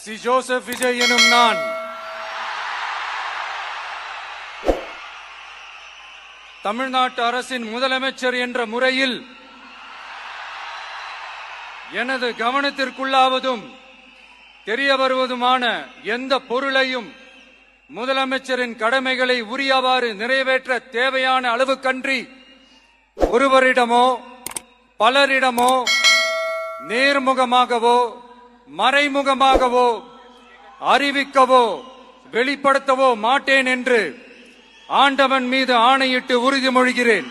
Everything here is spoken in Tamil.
சி ஜோசப் விஜய் எனும் நான் தமிழ்நாட்டு அரசின் முதலமைச்சர் என்ற முறையில் எனது கவனத்திற்குள்ளாவதும் தெரிய வருவதுமான எந்த பொருளையும் முதலமைச்சரின் கடமைகளை உரியவாறு நிறைவேற்ற தேவையான அளவுக்கன்றி ஒருவரிடமோ பலரிடமோ நேர்முகமாகவோ மறைமுகமாகவோ அறிவிக்கவோ வெளிப்படுத்தவோ மாட்டேன் என்று ஆண்டவன் மீது ஆணையிட்டு உறுதிமொழிகிறேன்.